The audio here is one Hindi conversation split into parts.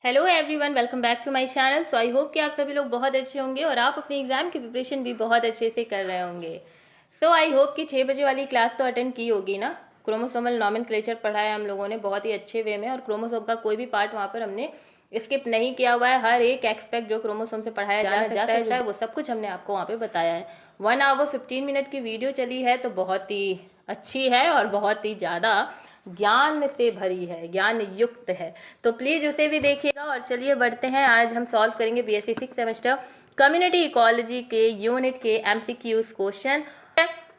Hello everyone, welcome back to my channel. So I hope कि आप सभी लोग बहुत अच्छे होंगे और आप अपनी एग्ज़ाम की प्रिपरेशन भी बहुत अच्छे से कर रहे होंगे। सो आई होप कि 6 बजे वाली क्लास तो अटेंड की होगी ना। क्रोमोसोमल नॉमेनक्लेचर पढ़ा है हम लोगों ने बहुत ही अच्छे वे में, और क्रोमोसोम का कोई भी पार्ट वहाँ पर हमने स्किप नहीं किया हुआ है। हर एक एक्सपेक्ट जो क्रोमोसोम से पढ़ाया जा सकता है वो सब कुछ हमने आपको वहाँ पर बताया है। 1 आवर 15 मिनट की वीडियो चली है, तो बहुत ही अच्छी है और बहुत ही ज़्यादा ज्ञान से भरी है, ज्ञान युक्त है। तो प्लीज़ उसे भी देखिएगा। और चलिए बढ़ते हैं, आज हम सॉल्व करेंगे बीएससी 6 सेमेस्टर कम्युनिटी इकोलॉजी के यूनिट के एमसीक्यूज क्वेश्चन।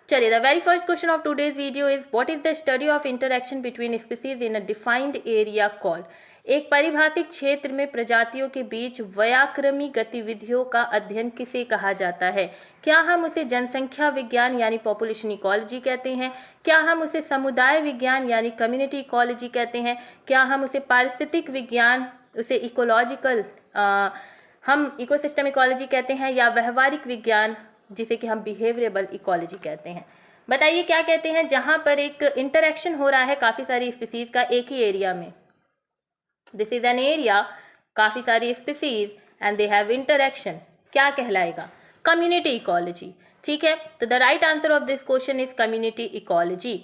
चलिए, the very first question of today's video is what is the study of interaction between species in a defined area called. एक परिभाषित क्षेत्र में प्रजातियों के बीच व्याक्रमी गतिविधियों का अध्ययन किसे कहा जाता है? क्या हम उसे जनसंख्या विज्ञान यानी पॉपुलेशन इकोलॉजी कहते हैं? क्या हम उसे समुदाय विज्ञान यानी कम्युनिटी इकोलॉजी कहते हैं? क्या हम उसे पारिस्थितिक विज्ञान, उसे इकोलॉजिकल हम इकोसिस्टम इकोलॉजी कहते हैं, या व्यवहारिक विज्ञान जिसे कि हम बिहेवियरल इकोलॉजी कहते हैं? बताइए क्या कहते हैं जहां पर एक इंटरेक्शन हो रहा है काफ़ी सारी स्पीसीज का एक ही एरिया में। दिस इज एन एरिया, काफ़ी सारी species and they have interaction, क्या कहलाएगा? Community ecology. ठीक है, तो the right answer of this question is community ecology.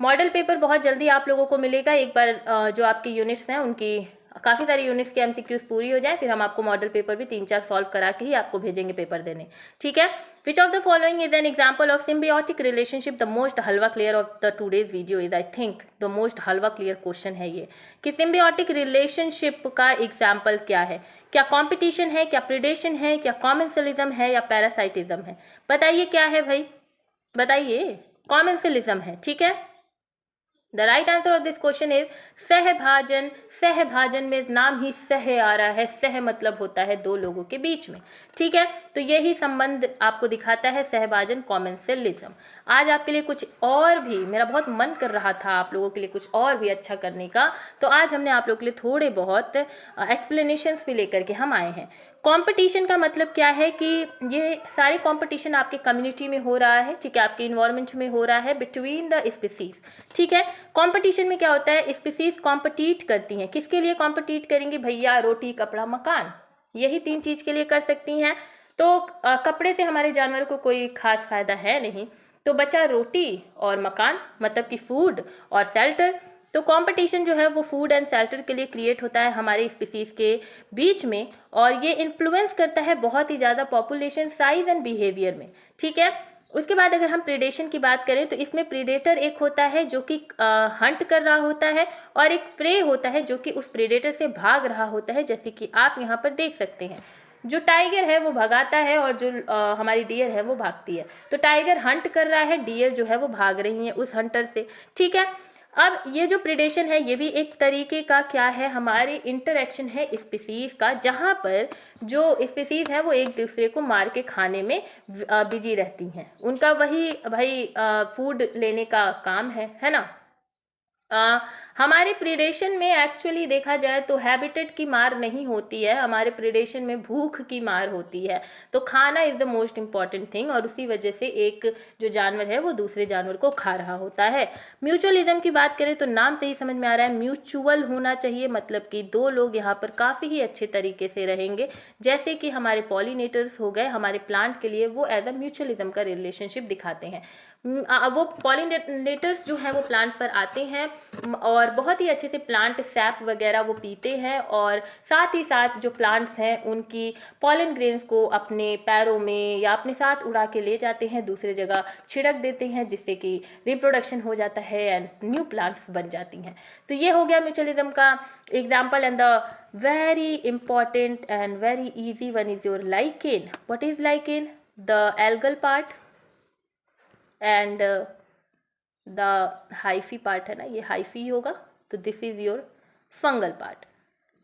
Model paper बहुत जल्दी आप लोगों को मिलेगा। एक बार जो आपके यूनिट्स हैं उनकी काफ़ी सारी यूनिट्स के एमसीक्यूज पूरी हो जाए, फिर हम आपको मॉडल पेपर भी 3-4 सॉल्व करा के ही आपको भेजेंगे पेपर देने। ठीक है, विच of the following is an example of symbiotic relationship? The most halwa clear of the today's video is, I think the most halwa clear question है ये, कि सिम्बियोटिक रिलेशनशिप का एग्जाम्पल क्या है? क्या कॉम्पिटिशन है, क्या प्रिडेशन है, क्या कॉमेंसलिज्म है, या पैरासाइटिज्म है? बताइए क्या है भाई, बताइए। कॉमेंसलिज्म है, ठीक है। The right answer of this question is सहभाजन। सहभाजन में नाम ही सह आ रहा है, सह मतलब होता है दो लोगों के बीच में। ठीक है, तो यही संबंध आपको दिखाता है सहभाजन, कॉमेंसलिज्म। आज आपके लिए कुछ और भी, मेरा बहुत मन कर रहा था आप लोगों के लिए कुछ और भी अच्छा करने का, तो आज हमने आप लोगों के लिए थोड़े बहुत एक्सप्लेनेशंस भी लेकर के हम आए हैं। कंपटीशन का मतलब क्या है कि ये सारे कंपटीशन आपके कम्युनिटी में हो रहा है, ठीक है, आपके इन्वायरमेंट में हो रहा है बिटवीन द स्पीसीज। ठीक है, कंपटीशन में क्या होता है, स्पीसीज कॉम्पिटिट करती हैं। किसके लिए कॉम्पिटिट करेंगी भैया? रोटी, कपड़ा, मकान, यही 3 चीज़ के लिए कर सकती हैं। तो कपड़े से हमारे जानवर को कोई खास फायदा है नहीं, तो बचा रोटी और मकान, मतलब कि फूड और शेल्टर। तो कंपटीशन जो है वो फूड एंड शेल्टर के लिए क्रिएट होता है हमारे स्पीसीज के बीच में, और ये इन्फ्लुएंस करता है बहुत ही ज़्यादा पॉपुलेशन साइज एंड बिहेवियर में। ठीक है, उसके बाद अगर हम प्रीडेशन की बात करें तो इसमें प्रीडेटर एक होता है जो कि हंट कर रहा होता है, और एक प्रे होता है जो कि उस प्रीडेटर से भाग रहा होता है, जैसे कि आप यहाँ पर देख सकते हैं। जो टाइगर है वो भगाता है और जो हमारी डियर है वो भागती है। तो टाइगर हंट कर रहा है, डियर जो है वो भाग रही है उस हंटर से। ठीक है, अब ये जो प्रिडेशन है ये भी एक तरीके का क्या है, हमारे इंटरेक्शन है स्पीसीज का, जहाँ पर जो स्पीसीज है वो एक दूसरे को मार के खाने में बिजी रहती हैं। उनका वही भाई फूड लेने का काम है ना। हमारे प्रीडेशन में एक्चुअली देखा जाए तो हैबिटेट की मार नहीं होती है, हमारे प्रीडेशन में भूख की मार होती है। तो खाना is the most important thing, और उसी वजह से एक जो जानवर है वो दूसरे जानवर को खा रहा होता है। म्यूचुअलिज्म की बात करें तो नाम से ही समझ में आ रहा है, म्यूचुअल होना चाहिए, मतलब कि दो लोग यहाँ पर काफ़ी ही अच्छे तरीके से रहेंगे। जैसे कि हमारे पॉलिनेटर्स हो गए, हमारे प्लांट के लिए वो एज अ म्यूचुअलिज्म का रिलेशनशिप दिखाते हैं। वो पॉलिनेटर्स जो हैं वो प्लांट पर आते हैं और बहुत ही अच्छे से प्लांट सैप वगैरह वो पीते हैं, और साथ ही साथ जो प्लांट्स हैं उनकी पॉलन ग्रेन्स को अपने पैरों में या अपने साथ उड़ा के ले जाते हैं, दूसरे जगह छिड़क देते हैं, जिससे कि रिप्रोडक्शन हो जाता है एंड न्यू प्लांट्स बन जाती हैं। तो ये हो गया म्यूचुअलिज्म का example. And the very important and very easy one is your lichen. What is lichen? The algal part and the hyphae part है ना, ये हाइफी होगा, तो this is your fungal part.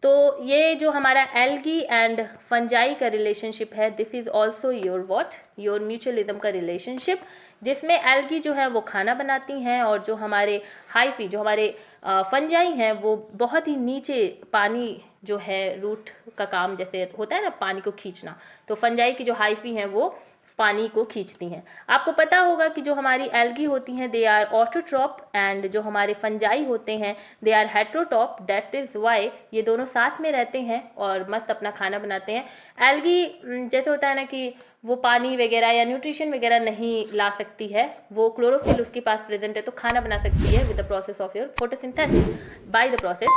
तो ये जो हमारा एल्गी एंड फंजाई का रिलेशनशिप है, this is also your what, your mutualism का रिलेशनशिप, जिसमें एल्गी जो है वो खाना बनाती हैं, और जो हमारे हाइफी, जो हमारे फंजाई हैं, वो बहुत ही नीचे पानी जो है रूट का काम जैसे होता है ना पानी को खींचना, तो फंजाई की जो हाइफी हैं वो पानी को खींचती हैं। आपको पता होगा कि जो हमारी एल्गी होती हैं दे आर ऑटोट्रॉप एंड जो हमारे फंजाई होते हैं they are heterotroph, that is why ये दोनों साथ में रहते हैं और मस्त अपना खाना बनाते हैं। एल्गी जैसे होता है ना कि वो पानी वगैरह या न्यूट्रिशन वगैरह नहीं ला सकती है, वो क्लोरोफिल उसके पास प्रेजेंट है तो खाना बना सकती है with the process of your photosynthesis by the process.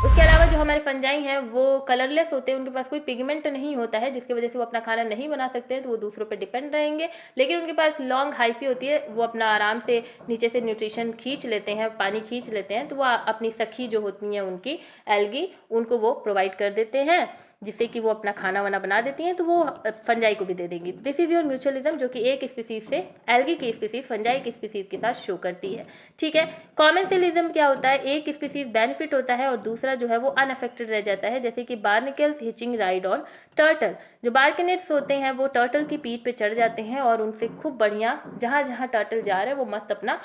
उसके अलावा जो हमारे फंजाई हैं वो कलरलेस होते हैं, उनके पास कोई पिगमेंट नहीं होता है जिसकी वजह से वो अपना खाना नहीं बना सकते हैं, तो वो दूसरों पर डिपेंड रहेंगे। लेकिन उनके पास लॉन्ग हाइफी होती है, वो अपना आराम से नीचे से न्यूट्रिशन खींच लेते हैं, पानी खींच लेते हैं, तो वो अपनी सखी जो होती हैं उनकी एल्गी उनको वो प्रोवाइड कर देते हैं जिससे कि वो अपना खाना वाना बना देती हैं, तो वो फंजाई को भी दे देंगी। दिस इज योर म्यूचुअलिज्म जो कि एक स्पीसीज से एल्गी की स्पीसीज फंजाई की स्पीसीज के साथ शो करती है। ठीक है, कॉमेंसलिज्म क्या होता है, एक स्पीसीज बेनिफिट होता है और दूसरा जो है वो अनअफेक्टेड रह जाता है, जैसे कि बार्निकल्स हिचिंग राइड ऑन टर्टल। जो बार्किनेट्स होते हैं वो टर्टल की पीठ पे चढ़ जाते हैं और उनसे खूब बढ़िया जहाँ जहाँ टर्टल जा रहा है वो मस्त अपना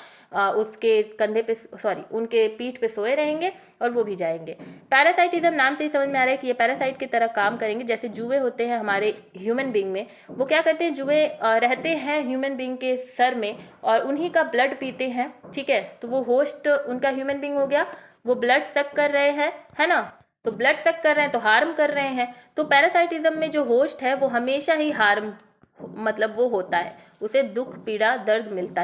उसके कंधे पे सॉरी उनके पीठ पे सोए रहेंगे और वो भी जाएंगे। पैरासाइटिज्म नाम से ही समझ में आ रहा है कि ये पैरासाइट की तरह काम करेंगे। जैसे जुए होते हैं हमारे ह्यूमन बींग में, वो क्या करते हैं, जुए रहते हैं ह्यूमन बींग के सर में और उन्हीं का ब्लड पीते हैं। ठीक है, तो वो होस्ट उनका ह्यूमन बींग हो गया, वो ब्लड सक कर रहे हैं, है ना, तो ब्लड सक कर रहे हैं तो हार्म कर रहे हैं। तो पैरासाइटिज्म में जो होस्ट है वो हमेशा ही हार्म मतलब वो होता है, उसे दुख पीड़ा दर्द मिलता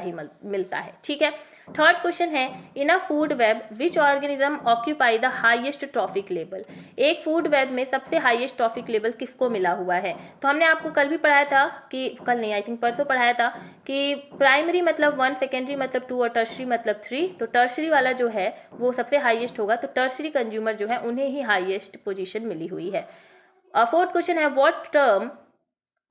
है। ठीक है, थर्ड क्वेश्चन है, in a food web which organism occupy the highest trophic level. एक फूड वेब में सबसे हाईएस्ट ट्रॉफिक लेवल किसको मिला हुआ है। तो हमने आपको कल भी पढ़ाया था कि कल नहीं आई थिंक परसों पढ़ाया था कि प्राइमरी मतलब 1, सेकेंडरी मतलब 2 और टर्शरी मतलब 3। तो टर्शरी वाला जो है वो सबसे हाईएस्ट होगा, तो टर्शरी कंज्यूमर जो है उन्हें ही हाईएस्ट पोजीशन मिली हुई है। फोर्थ क्वेश्चन है,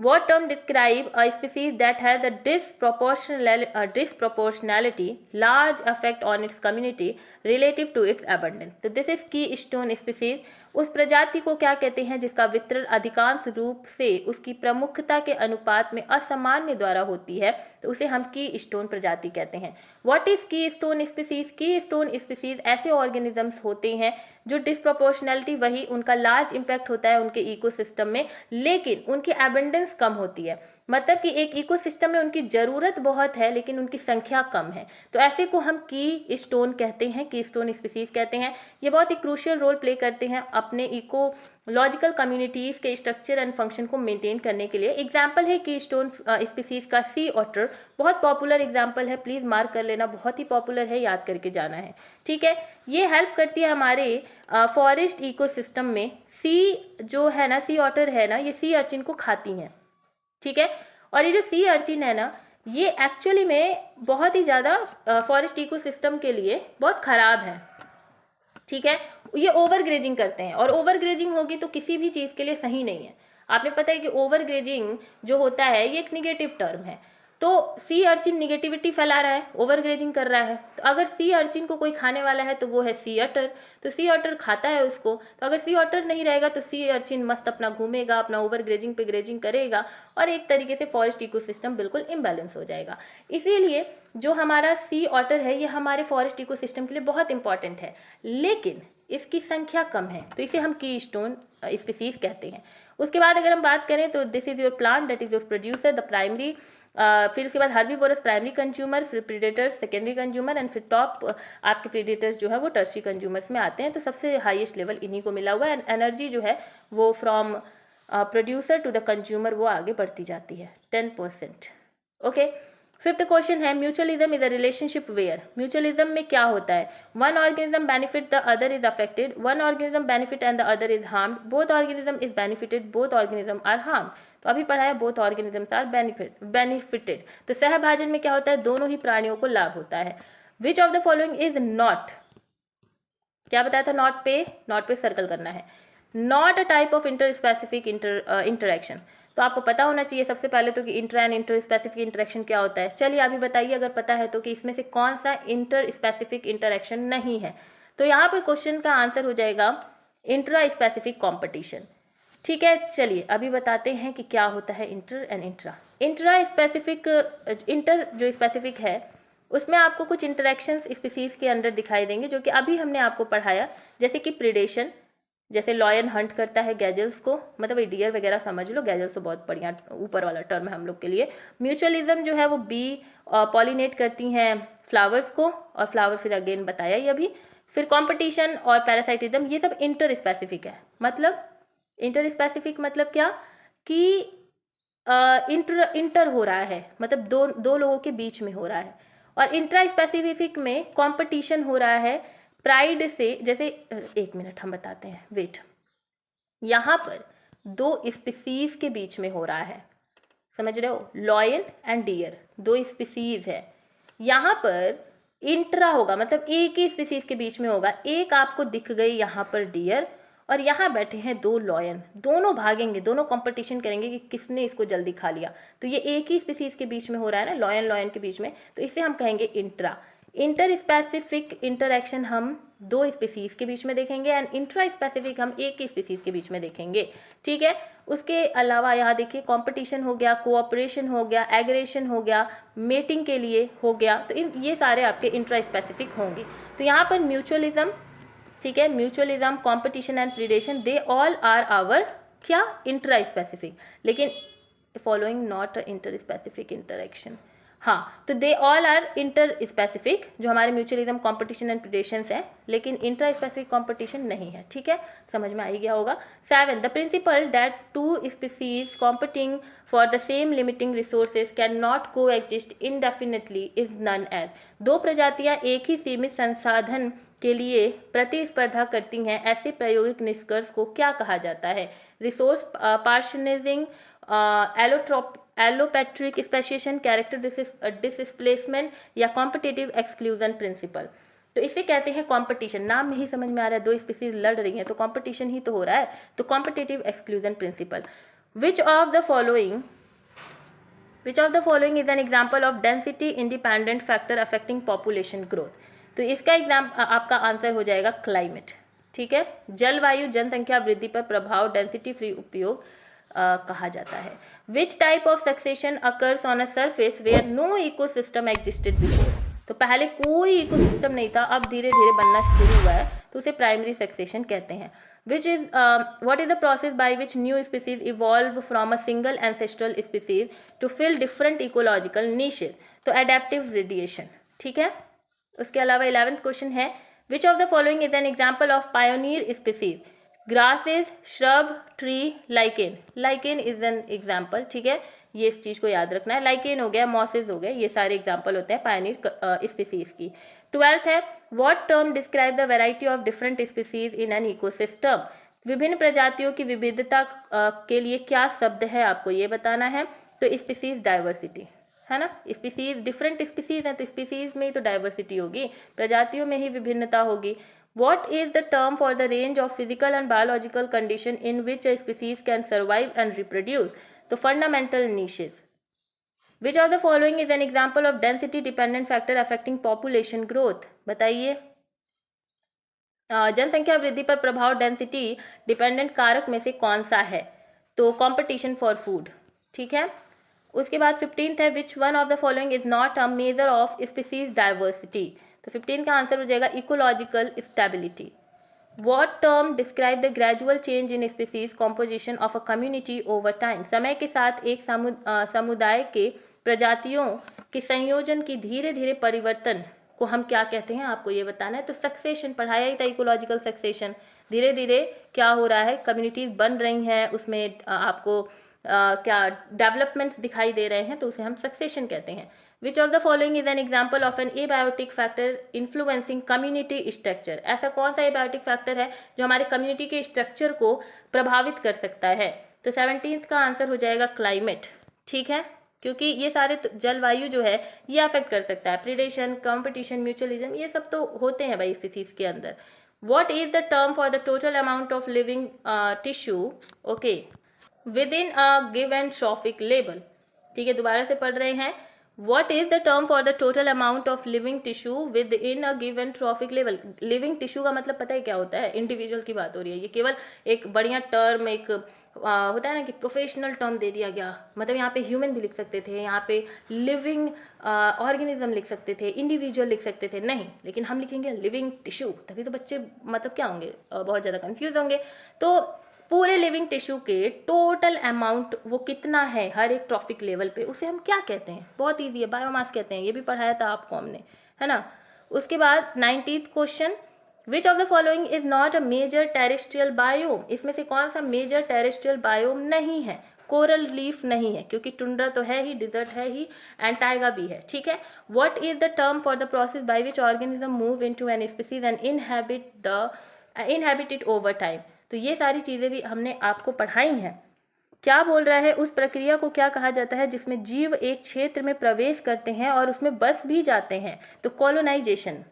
What term describe a species that has a disproportionality large effect on its community relative to its abundance? तो this is keystone species। उस प्रजाति को क्या कहते हैं जिसका वितरण अधिकांश रूप से उसकी प्रमुखता के अनुपात में असामान्य द्वारा होती है, तो उसे हम कीस्टोन प्रजाति कहते हैं। What is keystone species? Keystone species ऐसे ऑर्गेनिजम्स होते हैं जो डिस्प्रोपोर्शनैलिटी वही उनका लार्ज इम्पैक्ट होता है उनके इकोसिस्टम में, लेकिन उनकी एबंडेंस कम होती है। मतलब कि एक इकोसिस्टम में उनकी ज़रूरत बहुत है लेकिन उनकी संख्या कम है, तो ऐसे को हम की स्टोन कहते हैं, की स्टोन स्पीसीज कहते हैं। ये बहुत ही क्रूशियल रोल प्ले करते हैं अपने इकोलॉजिकल कम्युनिटीज़ के स्ट्रक्चर एंड फंक्शन को मेंटेन करने के लिए। एग्जाम्पल है की स्टोन स्पीसीज का सी ऑटर, बहुत पॉपुलर एग्जाम्पल है, प्लीज़ मार्क कर लेना, बहुत ही पॉपुलर है, याद करके जाना है। ठीक है, ये हेल्प करती है हमारे फॉरेस्ट इकोसिस्टम में। सी जो है ना, सी ऑटर है ना, ये सी अर्चिन को खाती हैं। ठीक है, और ये जो सी अर्चिन है ना, ये एक्चुअली में बहुत ही ज़्यादा फॉरेस्ट इकोसिस्टम के लिए बहुत ख़राब है। ठीक है, ये ओवर ग्रेजिंग करते हैं और ओवर ग्रेजिंग होगी तो किसी भी चीज़ के लिए सही नहीं है। आपने पता है कि ओवर ग्रेजिंग जो होता है ये एक निगेटिव टर्म है, तो सी अर्चिन निगेटिविटी फैला रहा है, ओवर ग्रेजिंग कर रहा है। तो अगर सी अर्चिन को कोई खाने वाला है तो वो है सी अटर, तो सी अटर खाता है उसको। तो अगर सी अटर नहीं रहेगा तो सी अर्चिन मस्त अपना घूमेगा, अपना ओवर ग्रेजिंग पे ग्रेजिंग करेगा और एक तरीके से फॉरेस्ट इकोसिस्टम बिल्कुल इम्बैलेंस हो जाएगा। इसीलिए जो हमारा सी ऑटर है ये हमारे फॉरेस्ट इकोसिस्टम के लिए बहुत इंपॉर्टेंट है, लेकिन इसकी संख्या कम है, तो इसे हम कीस्टोन स्पीसीज कहते हैं। उसके बाद अगर हम बात करें तो this is your plant, that is your producer, the primary, फिर उसके बाद हर्बीवोरस प्राइमरी कंज्यूमर, फिर प्रीडेटर्स सेकेंडरी कंज्यूमर एंड फिर टॉप आपके प्रीडेटर्स जो है वो टर्शरी कंज्यूमर्स में आते हैं। तो सबसे हाईएस्ट लेवल इन्हीं को मिला हुआ है। एनर्जी जो है वो from producer to the consumer वो आगे बढ़ती जाती है 10%। ओके, फिफ्थ क्वेश्चन है, mutualism is a relationship where. Mutualism में क्या होता है, one organism benefit the other is affected, one organism benefit and the other is harmed, both organism is benefited, both organism are harmed. तो अभी पढ़ा है बोथ ऑर्गेनिजम्स आर बेनिफिटेड। तो सहभाजन में क्या होता है, दोनों ही प्राणियों को लाभ होता है। विच of the following is not, क्या बताया था, नॉट पे सर्कल करना है, not a type of inter specific interaction. तो आपको पता होना चाहिए सबसे पहले तो कि inter and inter specific interaction क्या होता है। चलिए अभी बताइए अगर पता है तो कि इसमें से कौन सा इंटर स्पेसिफिक इंटरेक्शन नहीं है। तो यहाँ पर क्वेश्चन का आंसर हो जाएगा इंट्रा स्पेसिफिक कॉम्पिटिशन। ठीक है, चलिए अभी बताते हैं कि क्या होता है inter and intra specific. Inter जो स्पेसिफिक है उसमें आपको कुछ इंटरेक्शंस स्पीसीज के अंदर दिखाई देंगे जो कि अभी हमने आपको पढ़ाया, जैसे कि प्रीडेशन, जैसे लॉयन हंट करता है गैजल्स को, मतलब ये डियर वगैरह समझ लो, गैजल्स तो बहुत बढ़िया ऊपर वाला टर्म है हम लोग के लिए। म्यूचुअलिज्म जो है वो बी पॉलिनेट करती हैं फ्लावर्स को, और फ्लावर फिर अगेन बताया ही अभी। फिर कंपटीशन और पैरासाइटिज्म ये सब इंटर स्पेसिफिक है। मतलब इंटर स्पेसिफिक मतलब क्या कि इंटर हो रहा है, मतलब दो लोगों के बीच में हो रहा है। और इंट्रा स्पेसिफिक में कंपटीशन हो रहा है प्राइड से, जैसे एक मिनट हम बताते हैं, वेट। यहाँ पर दो स्पीसीज के बीच में हो रहा है, समझ रहे हो, लॉयन एंड डियर दो स्पीसीज है। यहाँ पर इंट्रा होगा, मतलब एक ही स्पीसीज के बीच में होगा। एक आपको दिख गई यहाँ पर डियर, और यहाँ बैठे हैं दो लॉयन, दोनों भागेंगे, दोनों कंपटीशन करेंगे कि किसने इसको जल्दी खा लिया। तो ये एक ही स्पीसीज के बीच में हो रहा है ना, लॉयन लॉयन के बीच में, तो इसे हम कहेंगे इंट्रा। इंटर स्पेसिफिक इंटरेक्शन हम दो स्पीसीज के बीच में देखेंगे, एंड इंट्रा स्पेसिफिक हम एक ही स्पीसीज के बीच में देखेंगे। ठीक है, उसके अलावा यहाँ देखिए कंपटीशन हो गया, कोऑपरेशन हो गया, एग्रेशन हो गया, मेटिंग के लिए हो गया, तो ये सारे आपके इंट्रा स्पेसिफिक होंगे। तो यहाँ पर म्यूचुअलिज्म, ठीक है, mutualism, competition and predation, they all are our क्या इंट्रा स्पेसिफिक, लेकिन following not interspecific interaction. हाँ, तो they all are interspecific, जो हमारे म्यूचुअलिज्म, कंपटीशन एंड प्रीडेशंस है, लेकिन इंट्रा स्पेसिफिक कंपटीशन नहीं है। ठीक है, समझ में आ ही गया होगा। 7 the principle that two species competing for the same limiting resources can not coexist indefinitely is known as, दो प्रजातियां एक ही सीमित संसाधन के लिए प्रतिस्पर्धा करती हैं, ऐसे प्रायोगिक निष्कर्ष को क्या कहा जाता है? Resource partitioning, allopatric speciation, character displacement, या कॉम्पिटिटिव एक्सक्लूजन प्रिंसिपल। तो इसे कहते हैं कंपटीशन। नाम में ही समझ में आ रहा है, दो स्पीसीज लड़ रही हैं तो कंपटीशन ही तो हो रहा है। तो competitive exclusion principal. Which of the following is an example of density independent factor affecting population growth? तो इसका आपका आंसर हो जाएगा क्लाइमेट। ठीक है, जलवायु जनसंख्या वृद्धि पर प्रभाव डेंसिटी फ्री उपयोग कहा जाता है। Which type of succession occurs on a surface where no ecosystem existed before? तो पहले कोई इकोसिस्टम नहीं था, अब धीरे धीरे बनना शुरू हुआ है, तो उसे प्राइमरी सक्सेशन कहते हैं। What is the process by which new species evolve from a single ancestral species to fill different ecological niches? तो adaptive radiation। ठीक है, उसके अलावा 11th क्वेश्चन है, which of the following is an example of pioneer species? Grasses, shrub, tree, lichen. Lichen is an example. ठीक है, ये इस चीज को याद रखना है, लाइकेन हो गया, मॉसेस हो गए, ये सारे एग्जाम्पल होते हैं पायनियर स्पीसीज की। 12th है, what term describe the variety of different species in an ecosystem? विभिन्न प्रजातियों की विविधता के लिए क्या शब्द है, आपको ये बताना है। तो स्पीसीज डाइवर्सिटी है ना, स्पीसीज डिफरेंट स्पीसीज हैं तो स्पीसीज में ही तो डाइवर्सिटी होगी, प्रजातियों में ही विभिन्नता होगी। What is the term for the range of physical and biological condition in which a species can survive and reproduce? तो fundamental niches. Which of the following is an example of density dependent factor affecting population growth? बताइए। जनसंख्या वृद्धि पर प्रभाव डेंसिटी डिपेंडेंट कारक में से कौन सा है? तो कंपटीशन फॉर फूड। ठीक है, उसके बाद 15th है, which one of the following is not a measure of species diversity? तो 15 का आंसर हो जाएगा ecological stability. What term describe the gradual change in species composition of a community over time? समय के साथ एक समुदाय के प्रजातियों के संयोजन की धीरे धीरे परिवर्तन को हम क्या कहते हैं, आपको ये बताना है। तो सक्सेशन पढ़ाया ही था, इकोलॉजिकल सक्सेशन, धीरे धीरे क्या हो रहा है, कम्युनिटीज बन रही हैं, उसमें आपको क्या डेवलपमेंट्स दिखाई दे रहे हैं, तो उसे हम सक्सेशन कहते हैं। Which of the following is an example of an abiotic factor influencing community structure? ऐसा कौन सा abiotic factor है जो हमारे कम्युनिटी के स्ट्रक्चर को प्रभावित कर सकता है? तो 17th का आंसर हो जाएगा क्लाइमेट। ठीक है, क्योंकि ये सारे जलवायु जो है ये अफेक्ट कर सकता है, प्रीडेशन, कंपटीशन, म्यूचुअलिज्म, ये सब तो होते हैं भाई स्पीसीज के अंदर। What is the term for the total amount of living tissue, okay, within a given trophic level? ठीक है, दोबारा से पढ़ रहे हैं। What is the term for the total amount of living tissue within a given trophic level? living tissue का मतलब पता है क्या होता है? इंडिविजुअल की बात हो रही है, ये केवल एक बढ़िया टर्म, एक होता है ना कि प्रोफेशनल टर्म दे दिया गया, मतलब यहाँ पे ह्यूमन भी लिख सकते थे, यहाँ पे लिविंग ऑर्गेनिज्म लिख सकते थे, इंडिविजुअल लिख सकते थे, नहीं, लेकिन हम लिखेंगे लिविंग टिश्यू, तभी तो बच्चे मतलब क्या होंगे, बहुत ज़्यादा कंफ्यूज होंगे। तो पूरे लिविंग टिश्यू के टोटल अमाउंट वो कितना है हर एक ट्रॉफिक लेवल पे, उसे हम क्या कहते हैं, बहुत ईजी है, बायोमास कहते हैं, ये भी पढ़ाया था आपको हमने, है ना। उसके बाद 19th question, which of the following is not a major terrestrial biome, इसमें से कौन सा मेजर टेरेस्ट्रियल बायोम नहीं है, कोरल रीफ नहीं है, क्योंकि टुंड्रा तो है ही, डिजर्ट है ही, एंड टाइगा भी है, ठीक है। What is the term for the process by which organism move into an species and inhabit it over time, तो ये सारी चीज़ें भी हमने आपको पढ़ाई हैं। क्या बोल रहा है, उस प्रक्रिया को क्या कहा जाता है जिसमें जीव एक क्षेत्र में प्रवेश करते हैं और उसमें बस भी जाते हैं, तो कॉलोनाइजेशन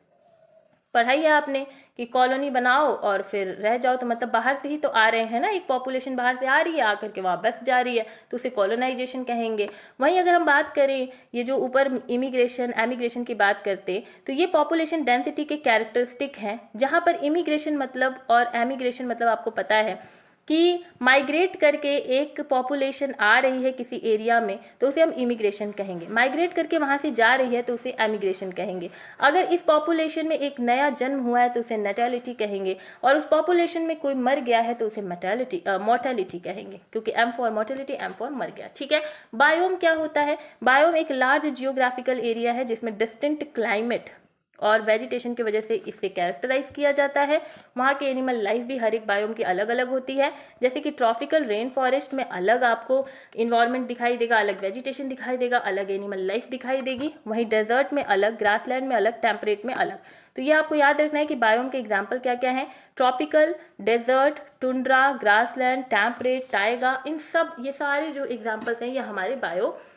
पढ़ाई है आपने कि कॉलोनी बनाओ और फिर रह जाओ, तो मतलब बाहर से ही तो आ रहे हैं ना, एक पॉपुलेशन बाहर से आ रही है, आकर के वहाँ बस जा रही है, तो उसे कॉलोनाइजेशन कहेंगे। वहीं अगर हम बात करें ये जो ऊपर एमिग्रेशन की बात करते, तो ये पॉपुलेशन डेंसिटी के कैरेक्टरिस्टिक हैं, जहाँ पर इमिग्रेशन मतलब और एमिग्रेशन मतलब आपको पता है कि माइग्रेट करके एक पॉपुलेशन आ रही है किसी एरिया में, तो उसे हम इमिग्रेशन कहेंगे, माइग्रेट करके वहाँ से जा रही है तो उसे एमिग्रेशन कहेंगे। अगर इस पॉपुलेशन में एक नया जन्म हुआ है तो उसे नेटेलिटी कहेंगे, और उस पॉपुलेशन में कोई मर गया है तो उसे मोर्टेलिटी कहेंगे, क्योंकि M for mortality, M for मर गया, ठीक है। बायोम क्या होता है, बायोम एक लार्ज जियोग्राफिकल एरिया है जिसमें डिस्टिंक्ट क्लाइमेट और वेजिटेशन की वजह से इसे कैरेक्टराइज किया जाता है। वहाँ की एनिमल लाइफ भी हर एक बायोम की अलग अलग होती है, जैसे कि ट्रॉपिकल रेन फॉरेस्ट में अलग आपको इन्वायरमेंट दिखाई देगा, अलग वेजिटेशन दिखाई देगा, अलग एनिमल लाइफ दिखाई देगी, वहीं डेजर्ट में अलग, ग्रासलैंड में अलग, टेम्परेट में अलग। तो ये आपको याद रखना है कि बायोम के एग्जाम्पल क्या क्या हैं, tropical, desert, tundra, grassland, temperate, taiga, इन सब ये सारे जो एग्जाम्पल्स हैं ये हमारे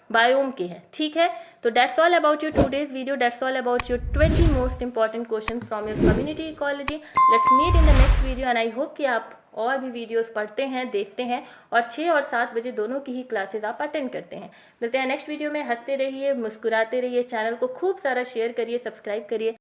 बायोम के हैं, ठीक है। तो that's all about your today's video, that's all about your 20 most important questions from your community ecology. Let's meet in the next video and I hope कि आप और भी वीडियोस पढ़ते हैं, देखते हैं, और 6 और 7 बजे दोनों की ही क्लासेस आप अटेंड करते हैं। मिलते हैं नेक्स्ट वीडियो में, हंसते रहिए, मुस्कुराते रहिए, चैनल को खूब सारा शेयर करिए, सब्सक्राइब करिए।